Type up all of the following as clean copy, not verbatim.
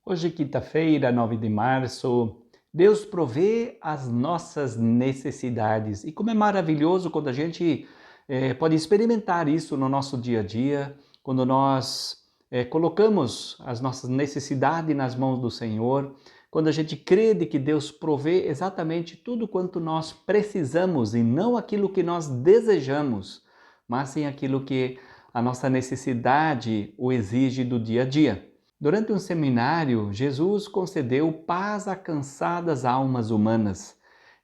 Hoje, quinta-feira, 9 de março, Deus provê as nossas necessidades. E como é maravilhoso quando a gente pode experimentar isso no nosso dia a dia, quando nós colocamos as nossas necessidades nas mãos do Senhor, quando a gente crê de que Deus provê exatamente tudo quanto nós precisamos e não aquilo que nós desejamos, mas sim aquilo que a nossa necessidade o exige do dia a dia. Durante um seminário, Jesus concedeu paz a cansadas almas humanas.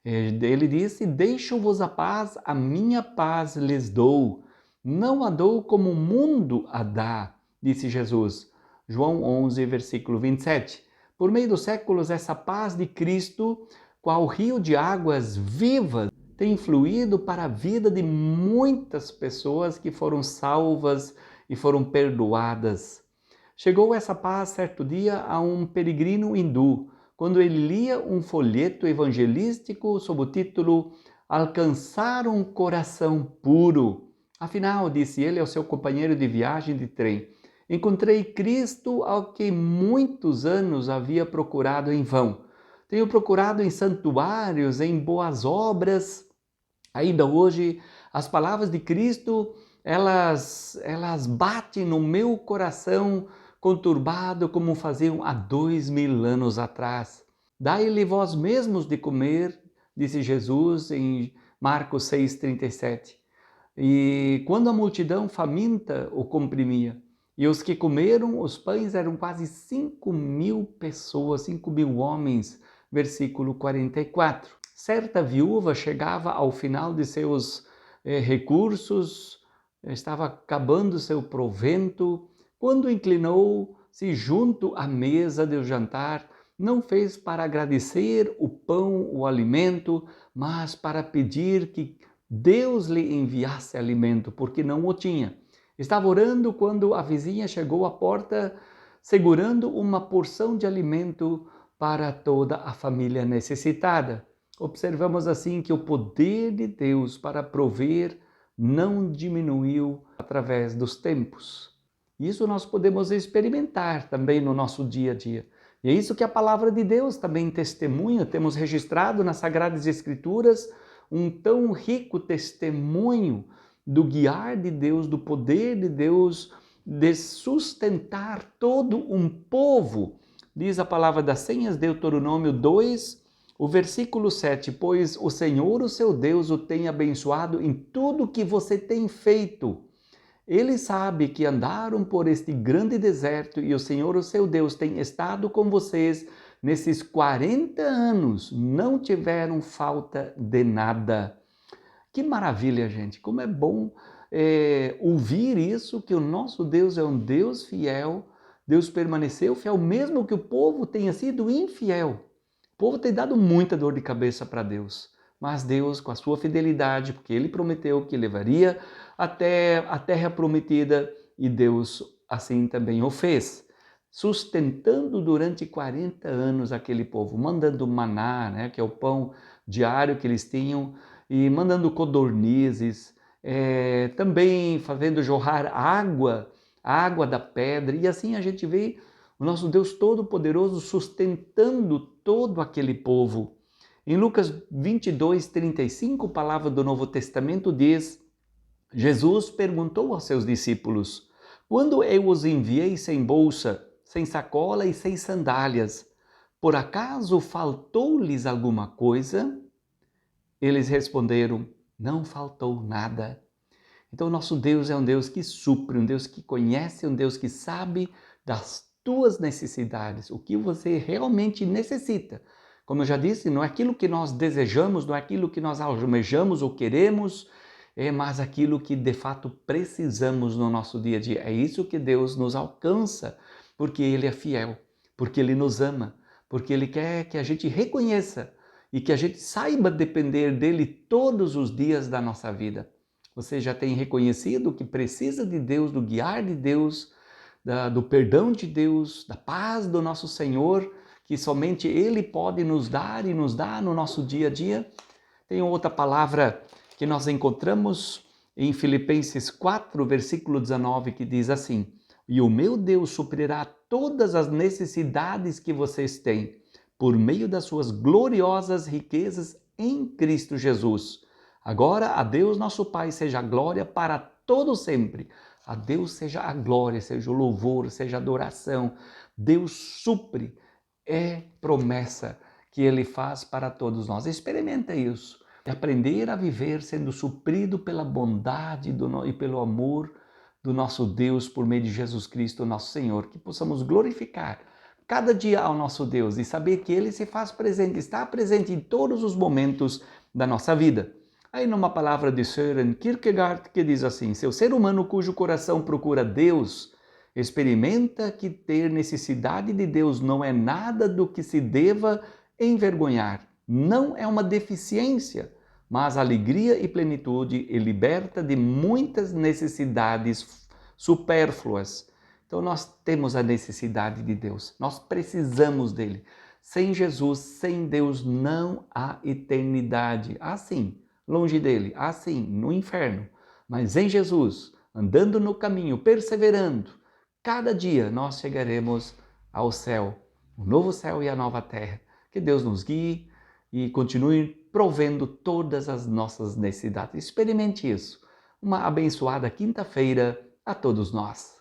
Ele disse: Deixo-vos a paz, a minha paz lhes dou. Não a dou como o mundo a dá, disse Jesus. João 11, versículo 27. Por meio dos séculos, essa paz de Cristo, qual rio de águas vivas, tem fluído para a vida de muitas pessoas que foram salvas e foram perdoadas. Chegou essa paz certo dia a um peregrino hindu, quando ele lia um folheto evangelístico sob o título Alcançar um coração puro. Afinal, disse ele ao seu companheiro de viagem de trem, encontrei Cristo ao que muitos anos havia procurado em vão. Tenho procurado em santuários, em boas obras. Ainda hoje, as palavras de Cristo, elas batem no meu coração conturbado como faziam há 2000 anos atrás. Dai-lhe vós mesmos de comer, disse Jesus em Marcos 6,37. E quando a multidão faminta o comprimia, e os que comeram os pães eram quase 5.000 pessoas, 5.000 homens, versículo 44. Certa viúva chegava ao final de seus recursos, estava acabando seu provento, quando inclinou-se junto à mesa do jantar, não fez para agradecer o pão, o alimento, mas para pedir que Deus lhe enviasse alimento, porque não o tinha. Estava orando quando a vizinha chegou à porta, segurando uma porção de alimento para toda a família necessitada. Observamos assim que o poder de Deus para prover não diminuiu através dos tempos. Isso nós podemos experimentar também no nosso dia a dia. E é isso que a palavra de Deus também testemunha. Temos registrado nas Sagradas Escrituras um tão rico testemunho do guiar de Deus, do poder de Deus, de sustentar todo um povo. Diz a palavra das senhas, Deuteronômio 2, o versículo 7, pois o Senhor, o seu Deus, o tem abençoado em tudo que você tem feito. Ele sabe que andaram por este grande deserto e o Senhor, o seu Deus, tem estado com vocês nesses 40 anos, não tiveram falta de nada. Que maravilha, gente! Como é bom ouvir isso, que o nosso Deus é um Deus fiel, Deus permaneceu fiel, mesmo que o povo tenha sido infiel. O povo tem dado muita dor de cabeça para Deus, mas Deus, com a sua fidelidade, porque Ele prometeu que levaria até a terra prometida, e Deus assim também o fez, sustentando durante 40 anos aquele povo, mandando maná, né, que é o pão diário que eles tinham, e mandando codornizes, também fazendo jorrar água da pedra, e assim a gente vê o nosso Deus Todo-Poderoso sustentando todo aquele povo. Em Lucas 22, 35, palavra do Novo Testamento diz, Jesus perguntou aos seus discípulos, quando eu os enviei sem bolsa, sem sacola e sem sandálias, por acaso faltou-lhes alguma coisa? Eles responderam, não faltou nada. Então, nosso Deus é um Deus que supre, um Deus que conhece, um Deus que sabe das tuas necessidades, o que você realmente necessita. Como eu já disse, não é aquilo que nós desejamos, não é aquilo que nós almejamos ou queremos, mas aquilo que de fato precisamos no nosso dia a dia. É isso que Deus nos alcança, porque Ele é fiel, porque Ele nos ama, porque Ele quer que a gente reconheça e que a gente saiba depender dEle todos os dias da nossa vida. Você já tem reconhecido que precisa de Deus, do guiar de Deus, do perdão de Deus, da paz do nosso Senhor, que somente Ele pode nos dar e nos dá no nosso dia a dia? Tem outra palavra que nós encontramos em Filipenses 4, versículo 19, que diz assim, e o meu Deus suprirá todas as necessidades que vocês têm, por meio das suas gloriosas riquezas em Cristo Jesus. Agora, a Deus nosso Pai seja a glória para todo sempre. A Deus seja a glória, seja o louvor, seja a adoração. Deus supre, é promessa que Ele faz para todos nós. Experimenta isso. Aprender a viver sendo suprido pela bondade e pelo amor do nosso Deus por meio de Jesus Cristo, nosso Senhor. Que possamos glorificar cada dia ao nosso Deus e saber que Ele se faz presente, está presente em todos os momentos da nossa vida. Aí numa palavra de Søren Kierkegaard que diz assim: seu ser humano cujo coração procura Deus, experimenta que ter necessidade de Deus não é nada do que se deva envergonhar. Não é uma deficiência, mas alegria e plenitude e liberta de muitas necessidades supérfluas. Então nós temos a necessidade de Deus, nós precisamos dele. Sem Jesus, sem Deus, não há eternidade. Assim, longe dele, assim, no inferno. Mas em Jesus, andando no caminho, perseverando, cada dia nós chegaremos ao céu, o novo céu e a nova terra. Que Deus nos guie e continue provendo todas as nossas necessidades. Experimente isso. Uma abençoada quinta-feira a todos nós.